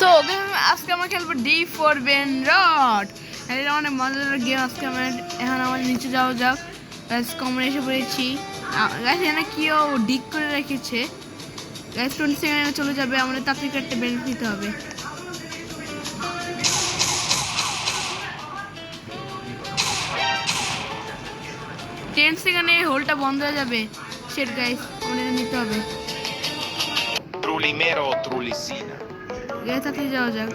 So আজকে আমরা খেলবো D4 বেন রড। এটা অনেক মজাদার গেম। আজকে আমরা এখন আমাদের নিচে যাওয়া যাক। গাইস কমন এসে পড়েছি। গাইস এখানে কেউ ডিক করে রেখেছে। গাইস 20 সেকেন্ডে চলে যাবে। আমাদের তাড়াতাড়ি একটা বেনিফিট নিতে হবে। টেন সেকেন্ডে হোলটা বন্ধ হয়ে যাবে। সেট গাইস আমাদের নিতে হবে। Trulimero o Trulicina. গাইস তাড়াতাড়ি যাওয়া যাক।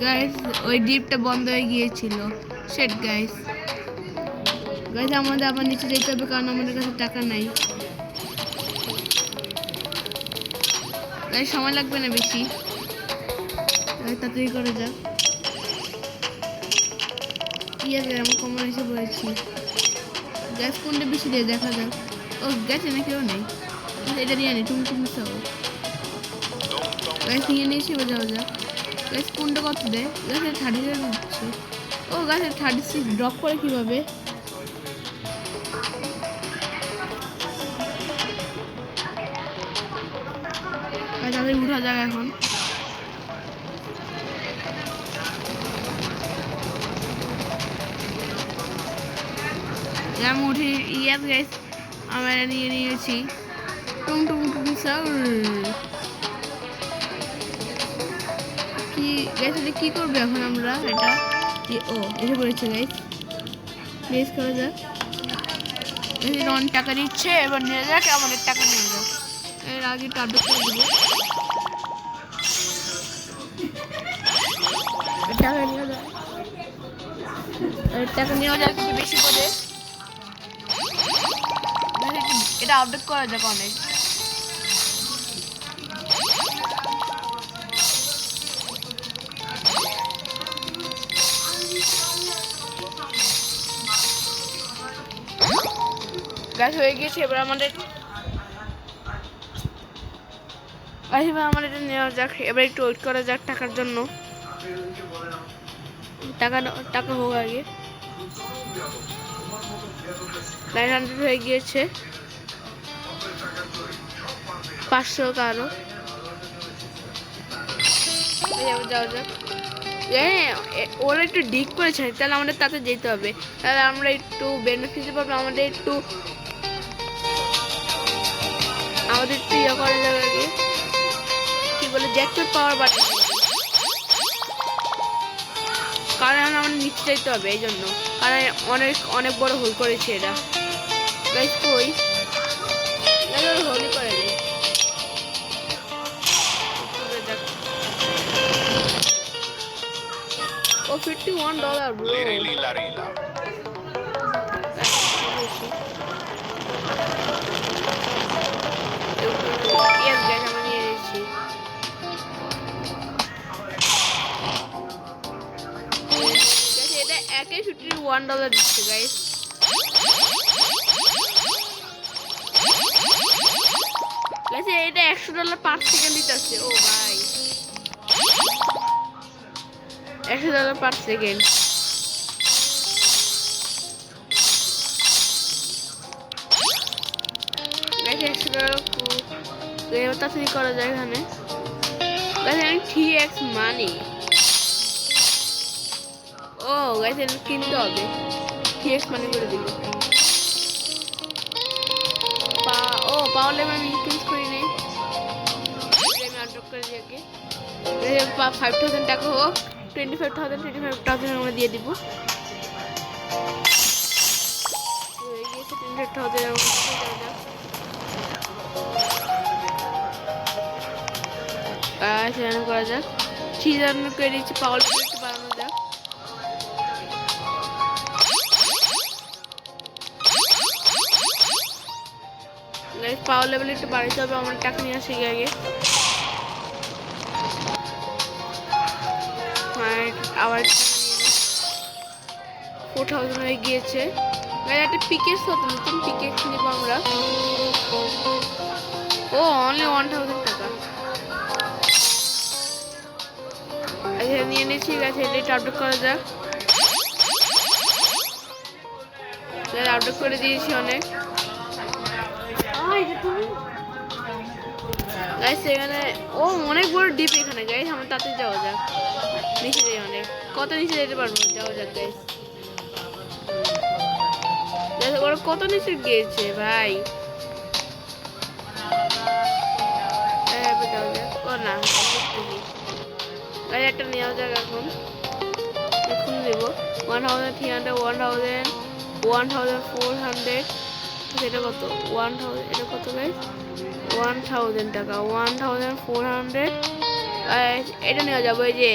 গাইস ওই ডিপটা বন্ধ হয়ে গিয়েছিল। শেট গাইস আমাদের আবার নিচে যেতে হবে কারণ আমাদের কাছে টাকা নাই। গাইস সময় লাগবে না বেশি, তাড়াতাড়ি করে যাক। কি আছে আমার কমন এসে পড়েছি। গ্যাস কোনটা বেশি দিয়ে দেখা যাক। ও গ্যাস এনে কেউ নেই, এটা নিয়ে নি তুমি সব গাছ নিয়ে নিয়ে সেবা যাওয়া যাক। গাছ কোনটা কত দেয়? গাছের 30 দিচ্ছে। ও গাছের 36 ড্রপ করে কিভাবে? তাদের উঠা যাক এখন। আমি উঠে ইয়াস গাইস আমরা নিয়ে নিয়েছি। টুম টুম টুম কি গাইস এটা কি করবে এখন আমরা? এটা ও এসে পড়েছে গাইস। প্লেস করা যাক। রন টাকা দিচ্ছে, এবার নিয়ে যাক। আমাদের টাকা নিয়ে যাক। এর আগে টার্গেট করে দেবো। টাকা নিয়ে যাক। টাকা নিয়ে যাক বেশি করে। এটা আপডেট করা যাক অনেক। গাছ হয়ে গিয়েছে। এবার আমাদের এটা নেওয়া যাক। এবার একটু ওয়েট করা যাক টাকার জন্য। টাকা হোক আগে। 900 হয়ে গিয়েছে। 500 কারো যাওয়া যাক। ওরা একটু ডিক করেছে, তাহলে আমাদের তাতে যেতে হবে। তাহলে আমরা একটু বেনিফিট পাবো। আমাদের একটু ইয়ে করা যাবে আগে। কি বলে জ্যাকপট পাওয়ার বাটন, কারণ আমাদের নিচে যেতে হবে এই জন্য। কারণ অনেক বড় হোল করেছে এরা। গাইস কই হোলই করে দেয়। ও $51 bro. Lirila, rila. Yes guys, আমি নিয়ে নিয়েছি। এটা একে $51 দিচ্ছে গাইস। গাইস এটা $100 পার সেকেন্ড দিতেছে। ও ভাই $100 পার সেকেন্ড। $100 তাড়াতাড়ি করা যায় এখানে। 3x মানি। ও গাইস এটা কিনতে হবে। 3x মানি করে দিল। পাওয়ালে আমি ইনক্রিজ করি নাই। আমি আনলক করে দিই আগে। 5000 টাকা হোক। 25,000 আমরা দিয়ে দিব। হয়ে গিয়েছে 25,000। করা যাক। 3000 করে দিচ্ছি। পাওয়ার একটু বাড়ানো যাক। পাওয়ার লেভেল একটু বাড়াইতে হবে। আমার টাকা নিয়ে আসে আগে। আবার 4000 হয়ে গিয়েছে। একটা পিকেক্স হতো, নতুন পিকেক্স নিব আমরা। ও অনলি 1000 টাকা নিয়ে নিয়েছি। গাছ এটা আপডেট করা যাক। আপডেট করে দিয়েছি অনেক। গাইস এখানে ও অনেক বড় ডিপ এখানে গাইস, আমার তাতে যাওয়া যাক। নিচে যাই অনেক, কত নিচে যেতে পারবো, যাওয়া যাক গাইস। ওরা কত নিচে গিয়েছে ভাই। যাওয়া যাক। ও না গাড়ি একটা নেওয়া যাক এখন নেব। 1300 1400 এটা কত 1000, এটা কত গাইস 1000 টাকা 1400। এটা নেওয়া যাবে ওই যে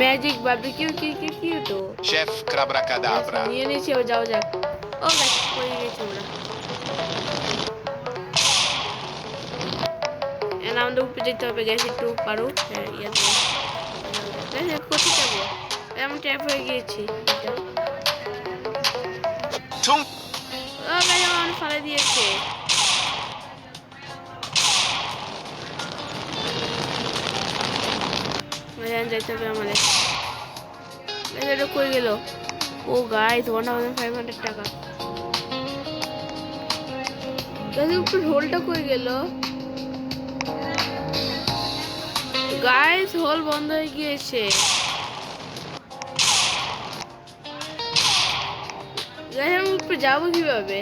ম্যাজিক বারবিকিউ কি কি কি তো Chef Crabrakadabra. নিয়ে নিয়েছি, ও যাও যাক। ও গাইস কই গেছে ওরা, এন্ড আমাদের উপরে যেতে হবে গাইস একটু পারো। হ্যাঁ ইয়াতে গাইস কোথায় যাবো, এমন ট্যাপ হয়ে গিয়েছি। Tum. ও গাইস আমার ফেলে দিয়েছে। যাইতে হবে আমাদের। এটা কই গেল, ও গাইস 1500 টাকা। গাইস উপর হোলটা কই গেল, গাইস হোল বন্ধ হয়ে গিয়েছে। গাইস আমি উপরে যাবো কিভাবে,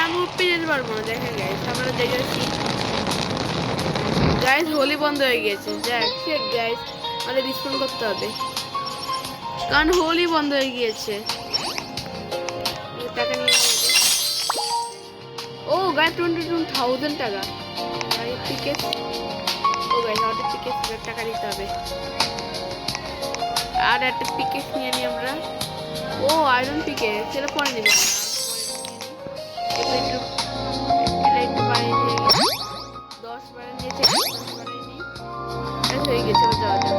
আমি উপরে যেতে পারবো না। দেখেন গাইস আমরা দেখেছি গাইস হোলি বন্ধ হয়ে গেছে। যাক শিট গাইস আমাদের রিস্পন্ড করতে হবে কারণ হোলি বন্ধ হয়ে গিয়েছে। টাকা নিয়ে ও গাইস 22,000 টাকা গাড়ির টিকেট। ও গাইস আমাদের টিকেট টাকা দিতে হবে। আর একটা পিকেট নিয়ে নিই আমরা। ও আয়রন পিকেট সেটা পরে নিব। এটা একটু বাড়িয়ে দিয়ে 10 বাড়িয়ে নিয়েছে, 10 বাড়িয়ে নিই। এটা হয়ে গেছে, যাওয়া যাক।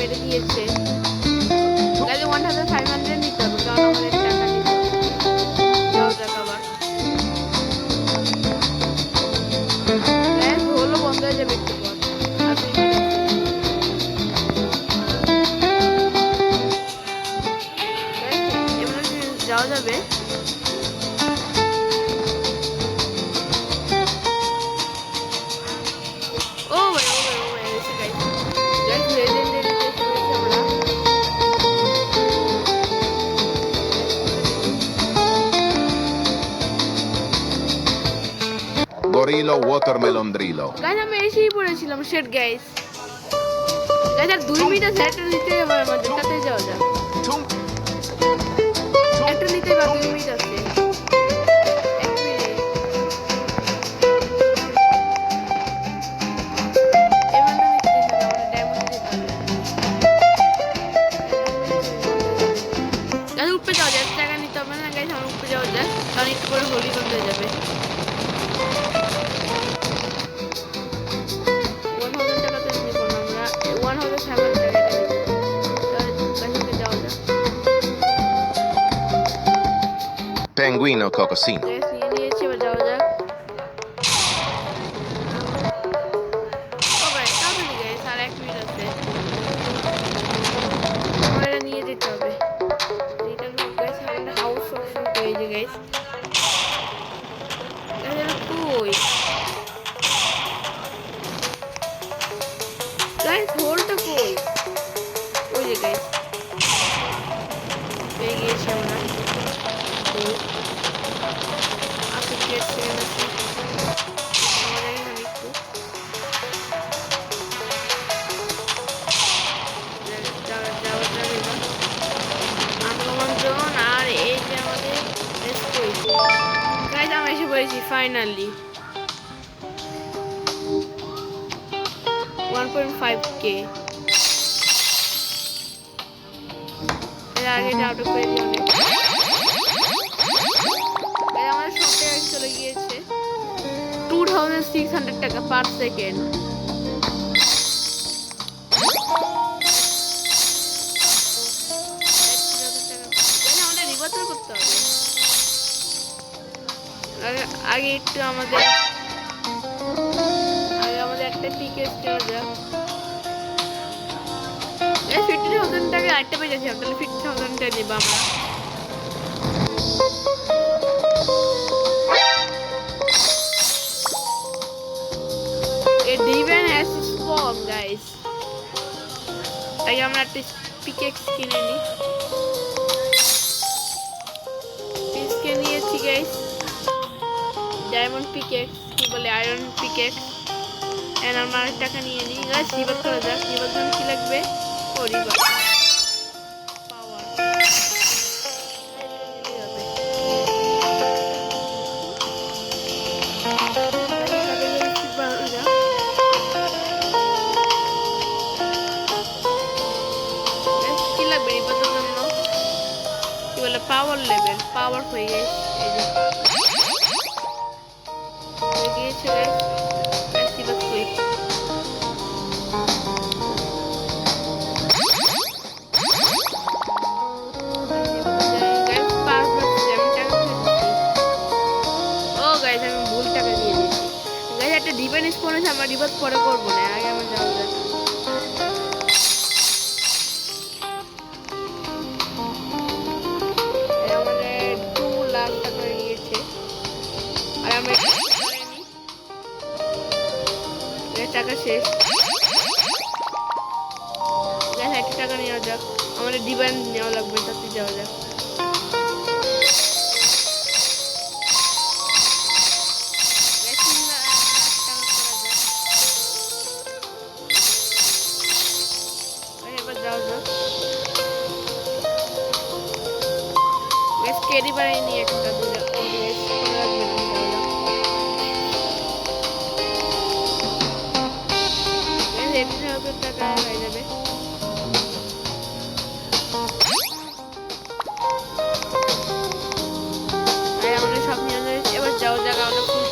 মেরে দিয়েছে গাইস 1500 নিতে হবে কারণ আমাদের টাকা নিতে হবে। যাও যাক আবার গাইস হলো বন্ধ হয়ে যাবে একটু পর। এবার যাওয়া যাবে। ও ভাই এসে guys guys Gorillo Watermelon Drillo. Guys আমি এসেই পড়েছিলাম শেট গাইস। গাইস আর 2 মিনিট সেট নিতে হবে আমাদের, তাতে যাওয়া যাক। Tum. একটা নিতে বা 2 মিনিট আছে। উপরে যাওয়া যায়, টাকা নিতে হবে না গাইস, আমার উপরে যাওয়া যায় কারণ একটু করে হোলি বন্ধ হয়ে যাবে। 1000 টাকা তো নিব না আমরা, 1700 টাকা এটা নিব। গাইস যাওয়া যায়। Penguino Cocosino. গাইস নিয়ে নিয়েছি, এবার যাওয়া যাক। ও ভাই তাড়াতাড়ি গাইস আর 1 মিনিট আছে, আমরা এটা নিয়ে যেতে হবে। Guys, guys, hold the koi. Oh yeah, guys. Where is Shauna? After get famous, finally 1.5k এর আগে আউট অফ পেজ অনেক আমার সফটওয়্যার চলে গিয়েছে 2600 টাকা পার সেকেন্ড আমাদের রিভার্সাল করতে হবে আগে একটু আমাদের একটা টিকেট কেনা যাক 50,000 টাকা আরেকটা পেয়ে যাচ্ছি তাহলে 50,000 টাকা নেবো আমরা A demon has spawned, guys. তাই আমরা একটা পিকেক্স কিনে নিই পিসকে নিয়েছি গাইস ডায়মন্ড পিকেক্স কি বলে আয়রন পিকেক্স এন্ড আমরা আরেক টাকা নিয়ে নিই গাইস রিভার করা যাক রিভার জন্য কি লাগবে ও রিভার পাওয়ার পাওয়ার লেভেল পাওয়ার হয়ে গেছে এই যে গিয়েছে গাইস সিবাস কই গাইস পাওয়ার হচ্ছে আমি টাকা ও গাইস আমি ভুল টাকা দিয়ে দিয়েছি গাইস একটা ডিপেন্ড স্পন আছে আমরা রিভার্স পরে করব না আগে আমরা যাবো টাকা শেষ একটা টাকা নেওয়া যাক আমাদের ডিভাইন নেওয়া লাগবে তাতে যাওয়া যাক এবার যাওয়া যাক ক্যারি বানাইনি একটা দুটো টাকা হয়ে যাবে আর আমাদের সব নিয়ে এবার যাওয়া যাক আমরা ফুল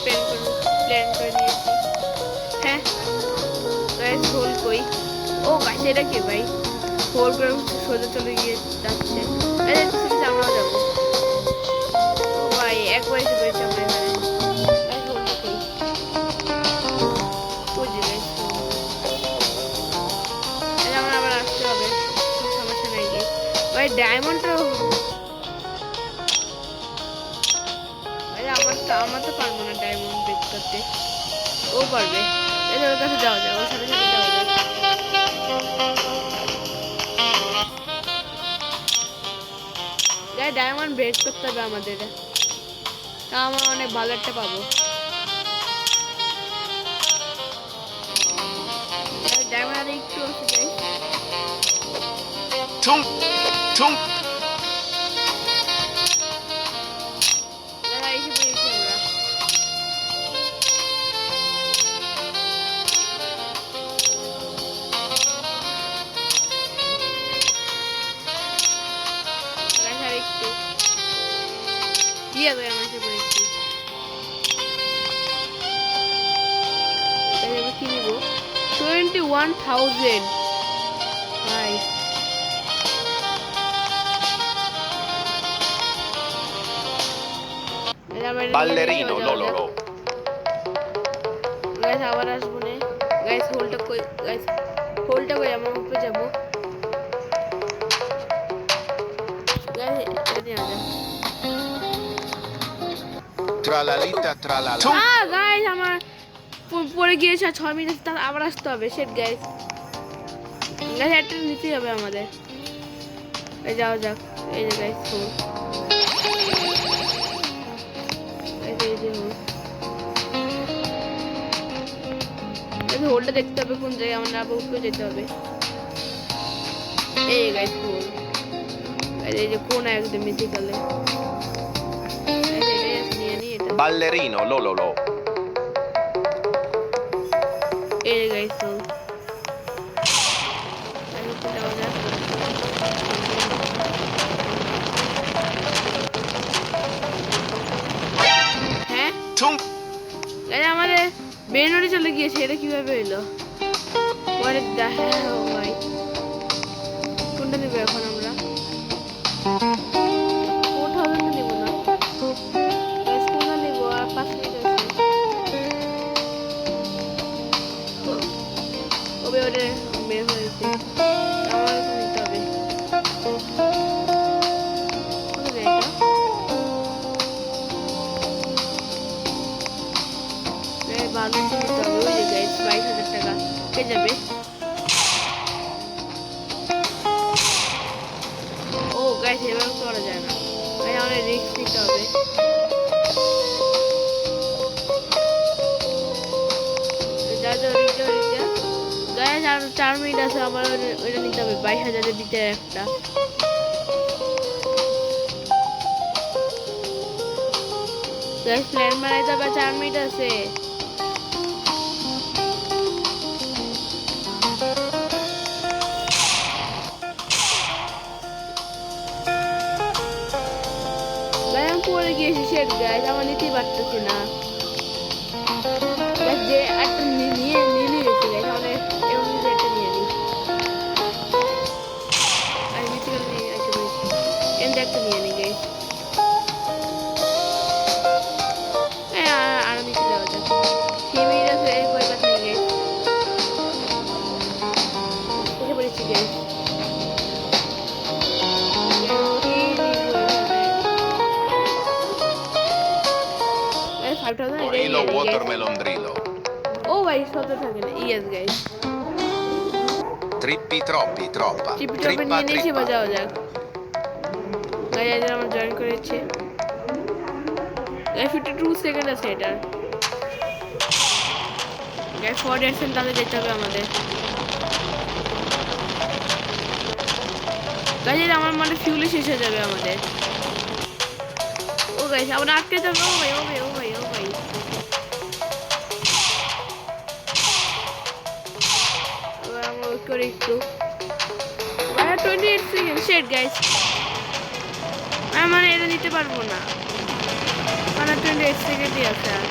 প্ল্যান করে নিয়েছি হ্যাঁ গাইস হোল কই ও গাইস এটা কি ভাই হোল করে সোজা চলে গিয়ে যাচ্ছে এই দেখতেছি আমরাও যাবো ও ভাই একবার এসে পেয়েছি আমরা এখানে গাইস হোল কই ওই যে গাইস ভাই ডায়মন্ডটা আমার তো পারবো না ডায়মন্ড বেক করতে ও পারবে এদের ওর কাছে যাওয়া যায় ওর সাথে সাথে যাওয়া যায় ডায়মন্ড বেক করতে হবে আমাদের তা আমরা অনেক ভালো একটা পাবো ডায়মন্ড আর একটু আছে যাই Tum, tum. কি নিব 21,000 ভাই Ballerino Lololo. গাইস আবার আসবো না গাইস হোলটা কই গাইস হোলটা কই আমরা উপরে যাব গাইস এটা নিয়ে আসো Tralalita tralala. হ্যাঁ গাইস আমার পড়ে গিয়েছে 6 মিনিট তার আবার আসতে হবে সেট গাইস গাইস একটা নিতে হবে আমাদের এই যাও যাক এই যে গাইস হোল হোলটা দেখতে হবে কোন জায়গায় আমরা আবার উপরে যেতে হবে এই গাইস হোল এই যে কোন একদম মিউজিক্যালে নিয়ে নি এটা Ballerino Lololo. এই গাইস হোল হ্যাঁ Tum. আমাদের বেনরে চলে গিয়েছে, এটা কিভাবে এলো? পরে দেখা ভাই কোনটা নেবো এখন আমরা? 4000 নেবো না, কোনটা নেবো? আর 5 মিনিট আছে। ওবে ওরে বের হয়েছে, আমার নিতে হবে। কোথায় এটা? ভালো নিতে হবে। ওই যে গাইস 22000 টাকা পেয়ে যাবে। ও গাইস এভাবে করা যায় না, তাই আমাদের রিস্ক নিতে হবে। গাইস আর 4 মিনিট আছে, আমার ওইটা নিতে হবে 22000 দিতে একটা। গাইস প্ল্যান বানাইতে হবে, 4 মিনিট আছে। পরে গিয়েছি শেট গাইস, আমার নিতেই পারতেছি না। যে একটা নিয়ে গেছি গাইস, আমাদের এমন একটা নিয়ে নিই। আর নিচে গেলে নিয়ে আসতে পেরেছি, এমনি একটা নিয়ে নিই গাইস। আর নিচে যাওয়া যাক, 3 মিনিট আছে, এই কয়বার নিয়ে গাইস এসে পড়েছি গাইস। Gorilla watermelon drillo. ও ভাই শত থাকে না। Yes guys, Trippi troppi troppa. টিপি টপে Trippa নিয়ে নিয়েছি, trippa. বাজাও যাক। গাইস আজ আমার জয়েন করেছে। গাইস 52 সেকেন্ড আছে এটা। গাইস 4 তাহলে যেতে হবে আমাদের। গাইস আমার মানে ফিউলে শেষ হয়ে যাবে আমাদের। ও গাইস আমরা আটকে যাবো। ও ভাই ও ভাই ও ভাই ও ভাই, আমরা ওই করে একটু 28 সেকেন্ড শেট গাইস। মানে এটা নিতে পারবো না, মানে 28 সেকেন্ডই আছে। আর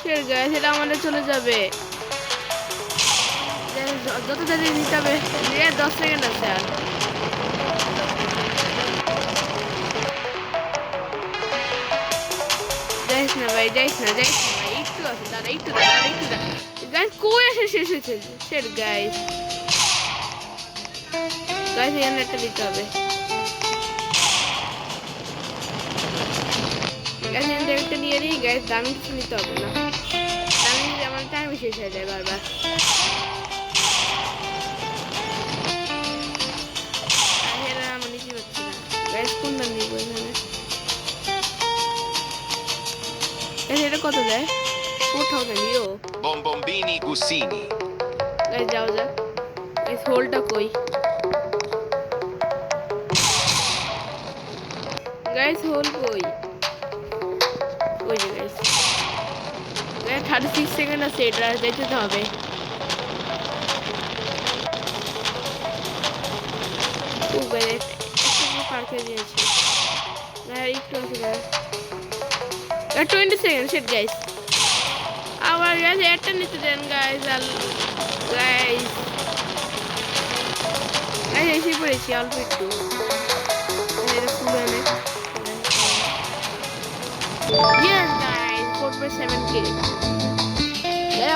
শেট গাইস এটা আমাদের চলে যাবে। যত তাড়াতাড়ি নিতে হবে, 10 সেকেন্ড আছে। আর যাইস না ভাই, যাইস না ভাই, একটু আছে, দাঁড়া একটু গাইস কই এসে শেষ হয়েছে শেট গাইস। গাইস এখানে একটা দিতে হবে। গাইস এখানে একটা নিয়ে নিই গাইস, দামি কিছু নিতে হবে না, দামি নিলে আমার টাইম শেষ হয়ে যায় বারবার। আমার নিতে পারছি না গাইস, কোনটা নিব এখানে? এটা কত দেয়? 4000 ইও। Bonbombini Gussini. গাইস যাও যাক। গাইস হোলটা কই? গাইস হোল কই? ওই যে গাইস 36 সেকেন্ড আছে, এটা যেতে হবে। ও গাইস একটু পার করে দিয়েছি। একটু আছে গাইস, 20 সেকেন্ড শেট গাইস। আবার গাইস একটা নিতে দেন গাইস। আর গাইস এসে পড়েছি অল্প একটু। এটা ফুল এনে ইয়েস গাইস 4.7k।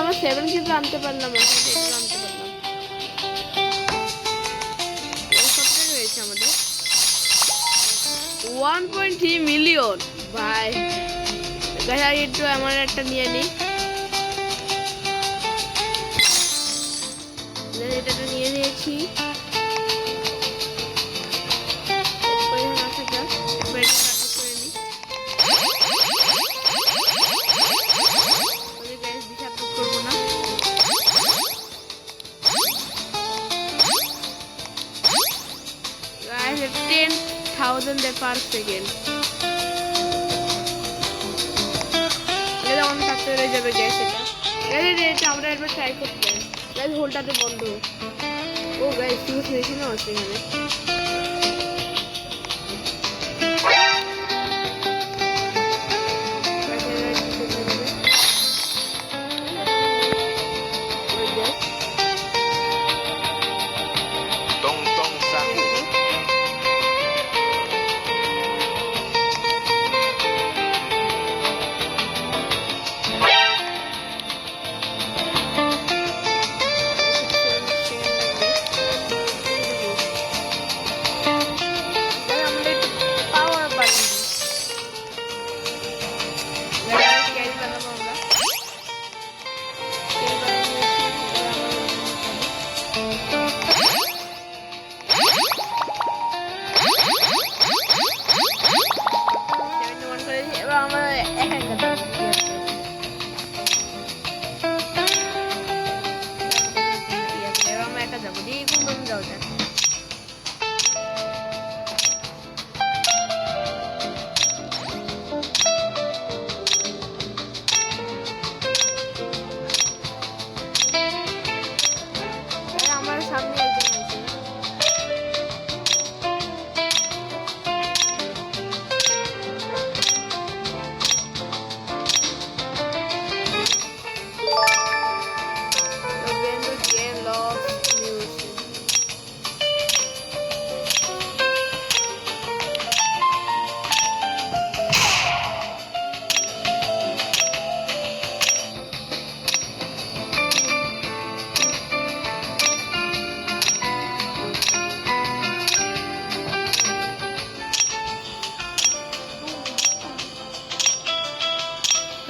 আমার 7k তো আনতে পারলাম, এখন তো এটা আনতে পারলাম। কত টাকা হয়েছে আমাদের? 1.3 মিলিয়ন ভাই। গাইস একটু আমার একটা নিয়ে নিই। এটা নিয়ে নিয়েছি। Guys, 10,000 per second. এটা অনেক কাছে রয়ে যাবে গ্যাস। এটা আমরা একবার ট্রাই করতে গাইস হোলটাতে বন্ধ। ও গাইস ফিউজ মেশিনও আছে এখানে। Tong Tong Sahu.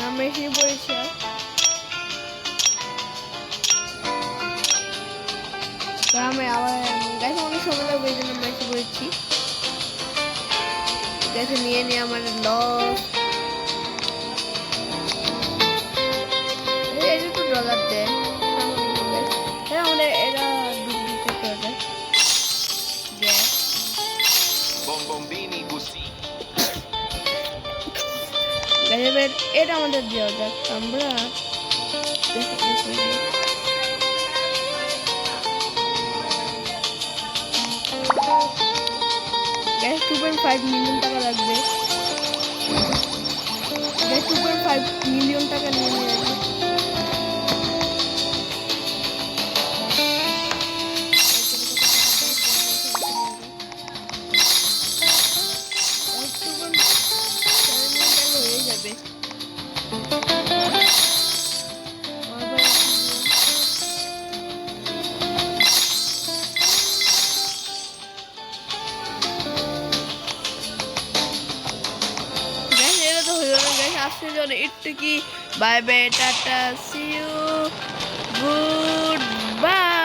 আমরা এসে পড়েছি আমি আবার গাছে অনেক সময় লাগবে এই জন্য আমরা এসে পড়েছি। গাছে নিয়ে আমার লস একটু ডলার দেয় আমাদের এরা ডুপ্লিকেট করে দেয়। Bombombini Gusini. এটা আমাদের দেওয়া যাক আমরা গ্যাস 2.5 মিলিয়ন টাকা লাগবে। গ্যাস 2.5 মিলিয়ন টাকা নিয়ে নিয়ে আসবে। একটু কি bye bye tata see you good by.